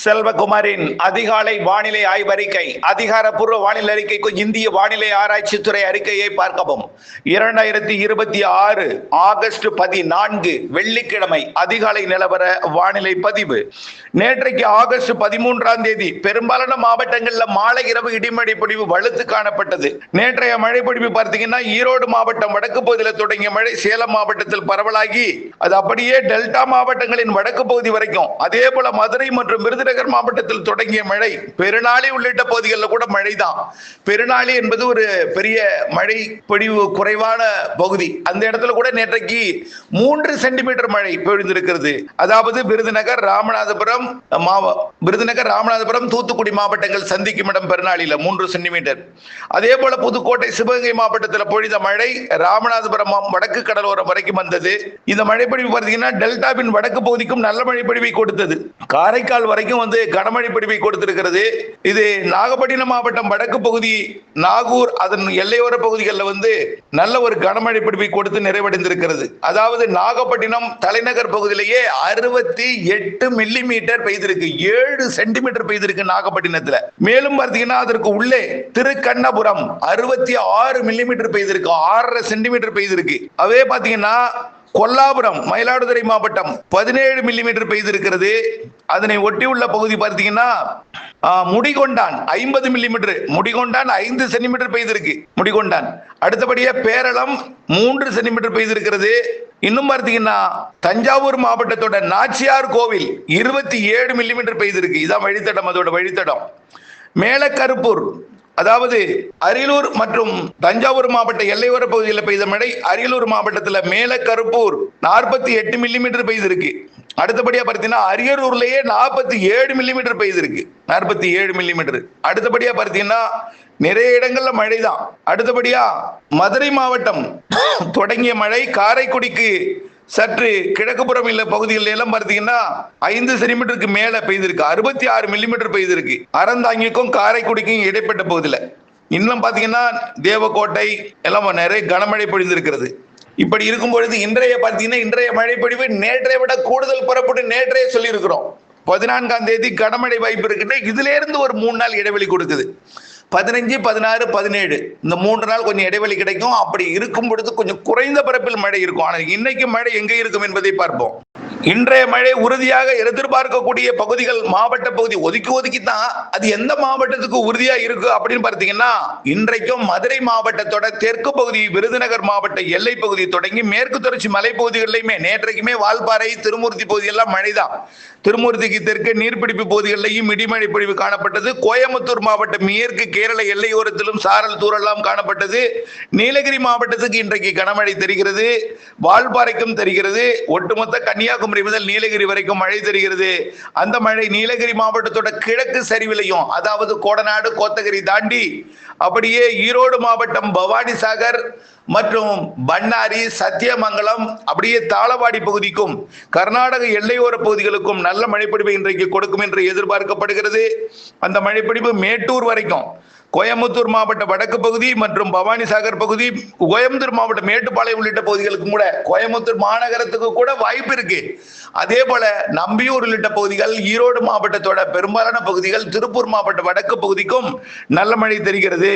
செல்வகுமாரின் அதிகாலை வானிலை ஆய்வறிக்கை. அதிகாரப்பூர்வ வானிலை அறிக்கைக்கு இந்திய வானிலை ஆராய்ச்சித்துறை அறிக்கையை பார்க்கவும். 2026 ஆகஸ்ட் 14 வெள்ளிக்கிழமை அதிகாலை நிலவர வானிலை பதிவு. நேற்றைக்கு ஆகஸ்ட் 13ஆம் தேதி பெரும்பாலான மாவட்டங்களில் மாலை இரவு இடிமழை பொழிவு வலுத்து காணப்பட்டது. நேற்றைய மழை பொழிவு பார்த்தீங்கன்னா ஈரோடு மாவட்டம் வடக்கு பகுதியில் தொடங்கிய மழை சேலம் மாவட்டத்தில் பரவலாகி அது அப்படியே டெல்டா மாவட்டங்களின் வடக்கு பகுதி வரைக்கும், அதே போல மதுரை மற்றும் விருதுநகர் மாவட்டத்தில் தொடங்கிய மழை பெருநாளி உள்ளிட்ட பகுதிகளில் கூட மழை தான். பெருநாளி என்பது ஒரு பெரிய மழை பொழிவு குறைவான பகுதி. அந்த இடத்துல கூட நேற்றைக்கு 3 சென்டிமீட்டர் மழை பொழிந்திருக்கிறது. அதாவது விருதுநகர் ராமநாதபுரம் தூத்துக்குடி மாவட்டங்கள் சந்திக்கும் இடம் பெருநாளில 3 சென்டிமீட்டர். அதே போல புதுக்கோட்டை சிவகங்கை மாவட்டத்தில் பொழிந்த மழை ராமநாதபுரம் வடக்கு கடலோரம் வரைக்கும் வந்தது. இந்த மழைப்பொழிவு பார்த்தீங்கன்னா டெல்டாவின் வடக்கு பகுதிக்கும் நல்ல மழைப்பொழிவை கொடுத்தது. காரைக்கால் வரைக்கும் கனமழை பொழிவை கொடுத்திருக்கிறது. இது நாகப்பட்டினம் மாவட்டம் வடக்கு பகுதி நாகூர் அதன் எல்லையோர பகுதிகளில் நல்ல ஒரு கனமழை பொழிவை கொடுத்து நிறைவடைந்திருக்கிறது. அதாவது நாகப்பட்டினம் தலைநகர் பகுதியிலேயே 68 மில்லிமீட்டர் பெய்திருக்கு, 7 சென்டிமீட்டர் பெய்திருக்கு நாகப்பட்டினத்துல. மேலும் பார்த்தீங்கன்னா அதற்கு உள்ளே திருக்கண்ணபுரம் 66 மில்லிமீட்டர் பெய்திருக்கு, 6.5 சென்டிமீட்டர் பெய்திருக்கு. அதே பார்த்தீங்கன்னா கொல்லாபுரம் மயிலாடுதுறை மாவட்டம் 17 மில்லிமீட்டர் பெய்திருக்கிறது. அதனை ஒட்டியுள்ள பகுதி பார்த்தீங்கன்னா முடிகொண்டான் 50 மில்லிமீட்டர், முடிகொண்டான் 5 சென்டிமீட்டர் பெய்திருக்கு முடிகொண்டான். அடுத்தபடியா பேரளம் 3 சென்டிமீட்டர் பெய்திருக்கிறது. இன்னும் பார்த்தீங்கன்னா தஞ்சாவூர் மாவட்டத்தோட நாச்சியார் கோவில் 27 மில்லிமீட்டர் பெய்திருக்கு. இதான் வழித்தடம், அதோட வழித்தடம். மேலக்கருப்பூர் அதாவது அரியலூர் மற்றும் தஞ்சாவூர் மாவட்ட எல்லையோர பகுதியில் பெய்த மழை அரியலூர் மாவட்டத்தில் மேலக்கருப்பூர் 48 மில்லிமீட்டர் பெய்திருக்கு. அடுத்தபடியா பார்த்தீங்கன்னா அரியலூர்லயே 47 மில்லிமீட்டர் பெய்திருக்கு, 47 மில்லிமீட்டர். அடுத்தபடியா பார்த்தீங்கன்னா நிறைய இடங்கள்ல மழை தான். அடுத்தபடியா மதுரை மாவட்டம் தொடங்கிய மழை காரைக்குடிக்கு சற்று கிழக்குப்புறம் உள்ள பகுதிகளில் எல்லாம் பார்த்தீங்கன்னா 5 சென்டிமீட்டருக்கு மேல பெய்திருக்கு, 66 மில்லிமீட்டர் பெய்திருக்கு. அறந்தாங்கிக்கும் காரைக்குடிக்கும் இடைப்பட்ட பகுதியில். இன்னும் பார்த்தீங்கன்னா தேவக்கோட்டை எல்லாம் நிறைய கனமழை பொழிந்திருக்கிறது. இப்படி இருக்கும் பொழுது இன்றைய மழை பொழிவு நேற்றை விட கூடுதல் புறப்பட்டு நேற்றைய சொல்லி இருக்கிறோம். 14ஆம் தேதி கனமழை வாய்ப்பு இருக்குன்னு இதுல இருந்து ஒரு 3 நாள் இடைவெளி கொடுக்குது. 15, 16, 17 இந்த 3 நாள் கொஞ்சம் இடைவெளி கிடைக்கும். அப்படி இருக்கும் பொழுது கொஞ்சம் குறைந்த பரப்பில் மழை இருக்கும். ஆனால் இன்னைக்கு மழை எங்கே இருக்கும் என்பதை பார்ப்போம். இன்றைய மழை உறுதியாக எதிர்பார்க்கக்கூடிய பகுதிகள் மாவட்ட பகுதி ஒதுக்கி தான் அது எந்த மாவட்டத்துக்கு உறுதியா இருக்கு அப்படின்னு பார்த்தீங்கன்னா இன்றைக்கும் மதுரை மாவட்டத்தோட தெற்கு பகுதி விருதுநகர் மாவட்ட எல்லை பகுதி தொடங்கி மேற்கு தொடர்ச்சி மலைப்பகுதிகளிலுமே நேற்றைக்குமே வால்பாறை திருமூர்த்தி பகுதியெல்லாம் மழைதான். திருமூர்த்திக்கு தெற்கு நீர்பிடிப்பு பகுதிகளிலையும் இடிமழை பொழிவு காணப்பட்டது. கோயம்புத்தூர் மாவட்டம் மேற்கு கேரள எல்லையோரத்திலும் சாரல் தூறலாம் காணப்பட்டது. நீலகிரி மாவட்டத்துக்கு இன்றைக்கு கனமழை தெரிகிறது, வால்பாறைக்கும் தெரிகிறது. ஒட்டுமொத்த கன்னியாகுமரி முதல் நீலகிரி வரைக்கும் மழை தெரிகிறது. அந்த மழை நீலகிரி மாவட்டத்தோட கிழக்கு சரிவிலையும், அதாவது கோடநாடு கோத்தகிரி தாண்டி அப்படியே ஈரோடு மாவட்டம் பவானிசாகர் மற்றும் பண்ணாரி சத்தியமங்கலம் அப்படியே தாளவாடி பகுதிக்கும் கர்நாடக எல்லையோர பகுதிகளுக்கும் நல்ல மழைப்பொழிவை இன்றைக்கு கொடுக்கும் என்று எதிர்பார்க்கப்படுகிறது. அந்த மழைப்பொழிவு மேட்டூர் வரைக்கும், கோயம்புத்தூர் மாவட்ட வடக்கு பகுதி மற்றும் பவானிசாகர் பகுதி, கோயம்புத்தூர் மாவட்ட மேட்டுப்பாளையம் உள்ளிட்ட பகுதிகளுக்கும் கூட, கோயம்புத்தூர் மாநகரத்துக்கு கூட வாய்ப்பு இருக்கு. அதே போல நம்பியூர் உள்ளிட்ட பகுதிகள், ஈரோடு மாவட்டத்தோட பெரும்பாலான பகுதிகள், திருப்பூர் மாவட்ட வடக்கு பகுதிக்கும் நல்ல மழை தெரிகிறது.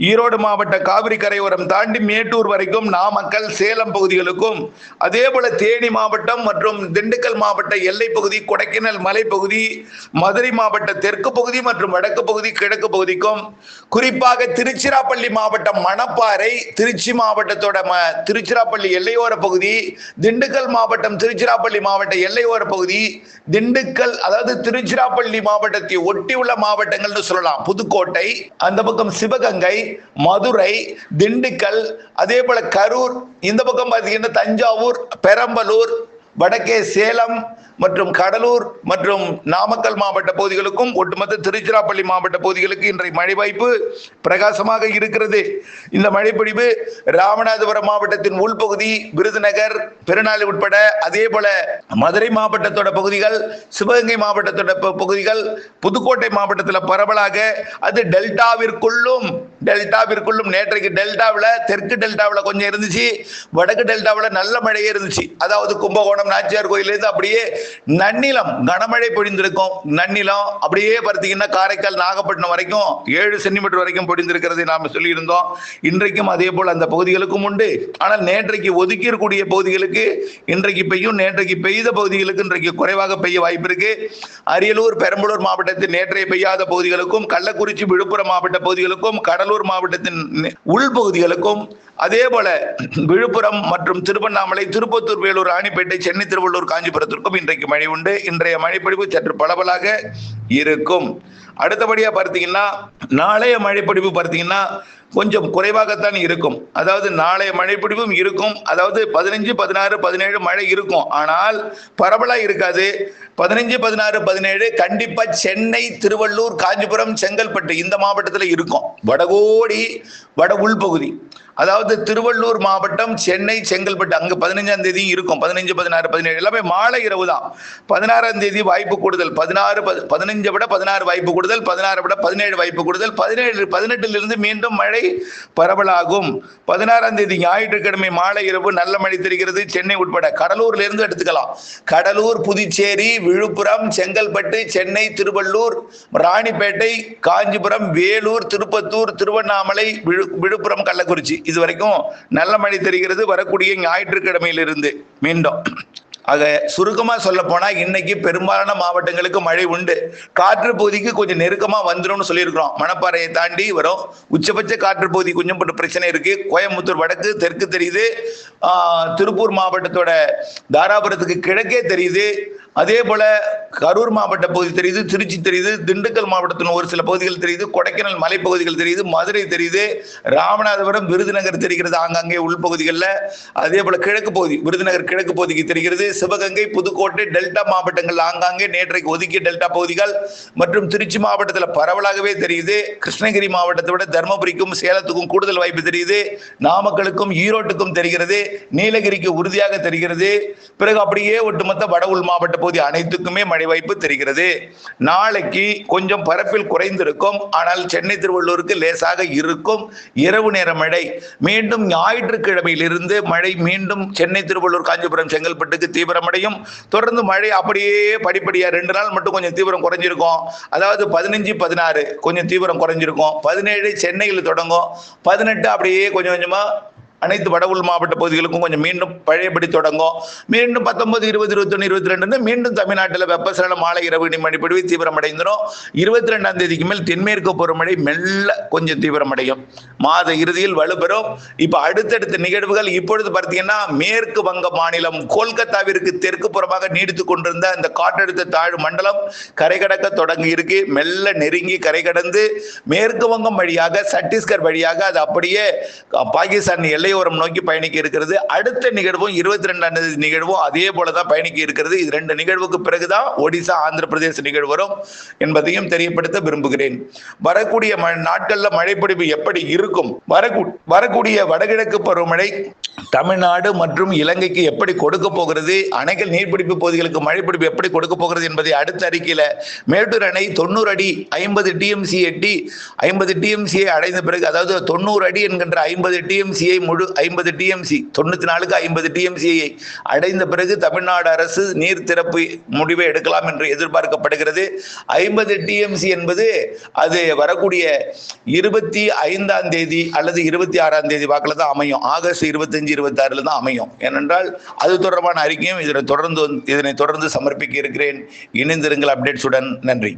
ஈரோடு மாவட்ட காவிரி கரையோரம் தாண்டி மேட்டூர் வரைக்கும், நாமக்கல் சேலம் பகுதிகளுக்கும், அதே போல தேனி மாவட்டம் மற்றும் திண்டுக்கல் மாவட்ட எல்லை பகுதி, கொடைக்கானல் மலைப்பகுதி, மதுரை மாவட்ட தெற்கு பகுதி மற்றும் வடக்கு பகுதி கிழக்கு பகுதிக்கும், குறிப்பாக திருச்சிராப்பள்ளி மாவட்டம் மணப்பாறை, திருச்சி மாவட்டத்தோட திருச்சிராப்பள்ளி எல்லையோர பகுதி, திண்டுக்கல் மாவட்டம் திருச்சிராப்பள்ளி மாவட்ட எல்லையோர பகுதி, திண்டுக்கல் அதாவது திருச்சிராப்பள்ளி மாவட்டத்தை ஒட்டியுள்ள மாவட்டங்கள் சொல்லலாம். புதுக்கோட்டை, அந்த பக்கம் சிவகங்கை, மதுரை, திண்டுக்கல், அதே போல கரூர், இந்த பக்கம் பார்த்தீங்கன்னா தஞ்சாவூர், பெரம்பலூர், வடக்கே சேலம் மற்றும் கடலூர் மற்றும் நாமக்கல் மாவட்ட பகுதிகளுக்கும் ஒட்டுமொத்த திருச்சிராப்பள்ளி மாவட்ட பகுதிகளுக்கு இன்றைய மழை வாய்ப்பு பிரகாசமாக இருக்கிறது. இந்த மழைப்பொழிவு ராமநாதபுரம் மாவட்டத்தின் உள்பகுதி, விருதுநகர், பெருநாளி உட்பட, அதே போல மதுரை மாவட்டத்தோட பகுதிகள், சிவகங்கை மாவட்டத்தோட பகுதிகள், புதுக்கோட்டை மாவட்டத்தில் பரவலாக, அது டெல்டாவிற்குள்ளும் நேற்றைக்கு டெல்டாவில் தெற்கு டெல்டாவில் கொஞ்சம் இருந்துச்சு, வடக்கு டெல்டாவில் நல்ல மழையே இருந்துச்சு. அதாவது கும்பகோணம், தாராபுரம் நாச்சியார் கோயிலிருந்து அப்படியே நன்னிலம் கனமழை பொழிந்திருக்கும். நன்னிலம் அப்படியே பார்த்தீங்கன்னா காரைக்கால் நாகப்பட்டினம் வரைக்கும் 7 சென்டிமீட்டர் வரைக்கும் பொழிந்திருக்கிறது நாம் சொல்லியிருந்தோம். இன்றைக்கும் அதே போல் அந்த பகுதிகளுக்கும் உண்டு. ஆனால் நேற்றைக்கு ஒதுக்கி இருக்கக்கூடிய பகுதிகளுக்கு இன்றைக்கு பெய்யும், நேற்றைக்கு பெய்த பகுதிகளுக்கு இன்றைக்கு குறைவாக பெய்ய வாய்ப்பு இருக்கு. அரியலூர் பெரம்பலூர் மாவட்டத்தில் நேற்றைய பெய்யாத பகுதிகளுக்கும், கள்ளக்குறிச்சி விழுப்புரம் மாவட்ட பகுதிகளுக்கும், கடலூர் மாவட்டத்தின் உள்பகுதிகளுக்கும், அதே போல விழுப்புரம் மற்றும் திருவண்ணாமலை, திருப்பத்தூர், வேலூர், ராணிப்பேட்டை, சென்னை, திருவள்ளூர், காஞ்சிபுரத்திற்கும் இன்றைக்கு மழை உண்டு. இன்றைய மழைப்பொழிவு சற்று பளபளாக இருக்கும். அடுத்தபடியா பார்த்தீங்கன்னா நாளைய மழைப்பொழிவு பார்த்தீங்கன்னா கொஞ்சம் குறைவாகத்தான் இருக்கும். அதாவது நாளைய மழைப்பொழிவும் இருக்கும். அதாவது 15, 16, 17 மழை இருக்கும். ஆனால் பரவலா இருக்காது. 15, 16, 17 கண்டிப்பா சென்னை, திருவள்ளூர், காஞ்சிபுரம், செங்கல்பட்டு இந்த மாவட்டத்தில் இருக்கும். வடகோடி வட உள்பகுதி, அதாவது திருவள்ளூர் மாவட்டம், சென்னை, செங்கல்பட்டு அங்கு 15ஆம் தேதி இருக்கும். 15, 16, 17 எல்லாமே மாலை இரவு தான். 16ஆம் தேதி வாய்ப்பு கூடுதல், 15 விட 16 வாய்ப்பு கூடுதல், 16 விட 17 வாய்ப்பு கூடுதல், 18 மீண்டும் மழை பரவலாகும். 16ஆம் தேதி ஞாயிற்றுக்கிழமை மாலை இரவு நல்ல மழை தெரிகிறது. சென்னை உட்பட கடலூர்ல இருந்து எடுத்துக்கலாம். கடலூர், புதுச்சேரி, விழுப்புரம், செங்கல்பட்டு, சென்னை, திருவள்ளூர், ராணிப்பேட்டை, காஞ்சிபுரம், வேலூர், திருப்பத்தூர், திருவண்ணாமலை, விழுப்புரம், கள்ளக்குறிச்சி இது வரைக்கும் நல்ல மழை தெரிகிறது. வரக்கூடிய ஞாயிற்றுக்கிழமையிலிருந்து மீண்டும். ஆக சுருக்கமா சொல்ல போனா இன்னைக்கு பெரும்பாலான மாவட்டங்களுக்கு மழை உண்டு. காற்று பகுதிக்கு கொஞ்சம் நெருக்கமா வந்துடும் சொல்லியிருக்கிறோம். மணப்பாறையை தாண்டி வரும். உச்சபட்ச காற்று பகுதி கொஞ்சம் பிரச்சனை இருக்கு. கோயம்புத்தூர் வடக்கு தெற்கு தெரியுது. திருப்பூர் மாவட்டத்தோட தாராபுரத்துக்கு கிழக்கே தெரியுது. அதே போல கரூர் மாவட்ட பகுதி தெரியுது, திருச்சி தெரியுது, திண்டுக்கல் மாவட்டத்தின் ஒரு சில பகுதிகள் தெரியுது, கொடைக்கானல் மலைப்பகுதிகள் தெரியுது, மதுரை தெரியுது, ராமநாதபுரம், விருதுநகர் தெரிகிறது ஆங்காங்கே உள்பகுதிகளில். அதே போல கிழக்கு பகுதி, விருதுநகர் கிழக்கு பகுதிக்கு தெரிகிறது. சிவகங்கை, புதுக்கோட்டை, டெல்டா மாவட்டங்கள் ஆங்காங்கே நேற்றைக்கு ஒதுக்கிய டெல்டா பகுதிகள் மற்றும் திருச்சி மாவட்டத்தில் பரவலாகவே தெரியுது. கிருஷ்ணகிரி மாவட்டத்தை விட தர்மபுரிக்கும் சேலத்துக்கும் கூடுதல் வாய்ப்பு தெரியுது. நாமக்கலுக்கும் ஈரோட்டுக்கும் தெரிகிறது. நீலகிரிக்கு உறுதியாக தெரிகிறது. பிறகு அப்படியே ஒட்டுமொத்த வட உள் மாவட்ட பகுதி அனைத்துக்குமே மழை வாய்ப்பு தெரிகிறது. நாளைக்கு கொஞ்சம் பரப்பில் குறைந்திருக்கும். ஆனால் சென்னை, திருவள்ளூருக்கு லேசாக இருக்கும். இரவு நேர மழை மீண்டும் ஞாயிற்றுக்கிழமையிலிருந்து மழை மீண்டும் சென்னை, திருவள்ளூர், காஞ்சிபுரம், செங்கல்பட்டுக்கு தீவிரமடையும். தொடர்ந்து மழை அப்படியே படிப்படியா 2 நாள் மட்டும் கொஞ்சம் தீவிரம் குறைஞ்சிருக்கும். அதாவது 15, 16 கொஞ்சம் தீவிரம் குறைஞ்சிருக்கும். 17 சென்னையில் தொடங்கும். 18 அப்படியே கொஞ்சம் கொஞ்சமா அனைத்து வட உள் மாவட்ட பகுதிகளுக்கும் கொஞ்சம் மீண்டும் பழையபடி தொடங்கும். மீண்டும் 19, 20, 21, 22 மீண்டும் தமிழ்நாட்டில் வெப்பசலன மாலை இரவு மழைப்பொழிவு தீவிரமடைந்துடும். 22ஆம் தேதிக்கு மேல் தென்மேற்கு பருவமழை மெல்ல கொஞ்சம் தீவிரமடையும். மாத இறுதியில் வலுப்பெறும். இப்ப அடுத்தடுத்த நிகழ்வுகள் இப்பொழுது பார்த்தீங்கன்னா மேற்கு வங்க மாநிலம் கோல்கத்தாவிற்கு தெற்கு புறமாக நீடித்து கொண்டிருந்த அந்த காற்றழுத்த தாழ்வு மண்டலம் கரை கடக்க தொடங்கி இருக்கு. மெல்ல நெருங்கி கரை கடந்து மேற்கு வங்கம் வழியாக சத்தீஸ்கர் வழியாக அது அப்படியே பாகிஸ்தான் எல்லையோரம் நோக்கி பயணிக்க இருக்கிறது. அடுத்த நிகழ்வும் 22ஆம் தேதி நிகழ்வும் அதே போலதான் பயணிக்க இருக்கிறது. இது 2 நிகழ்வுக்கு பிறகுதான் ஒடிசா, ஆந்திர பிரதேச நிகழ்வு வரும் என்பதையும் தெரியப்படுத்த விரும்புகிறேன். வரக்கூடிய நாட்கள்ல மழைப்பொழிவு எப்படி இருக்கும், வரக்கூடிய வடகிழக்கு பருவமழை தமிழ்நாடு மற்றும் இலங்கைக்கு எப்படி கொடுக்க போகிறது, அணைகள் நீர்பிடிப்பு பகுதிகளுக்கு மழைப்பிடிப்பு எப்படி கொடுக்க போகிறது என்பதை அடுத்த அறிக்கையில மேட்டூர் அணை 90 அடி 50 டிஎம்சி எட்டி 50 டிஎம்சியை அடைந்த பிறகு, அதாவது 90 அடி என்கின்ற 50 டிஎம்சியை முழு 50 டிஎம்சி 94க்கு 50 டிஎம்சியை அடைந்த பிறகு தமிழ்நாடு அரசு நீர் திறப்பு முடிவை எடுக்கலாம் என்று எதிர்பார்க்கப்படுகிறது. 50 டிஎம்சி என்பது அது வரக்கூடிய 25ஆம் தேதி அல்லது 26ஆம் தேதி வாக்கில் தான் அமையும். ஆகஸ்ட் 25, 26 தான் அமையும். ஏனென்றால் அது தொடர்பான அறிக்கையும் இதனை தொடர்ந்து சமர்ப்பிக்க இருக்கிறேன். இணைந்திருங்கள் அப்டேட்ஸுடன். நன்றி.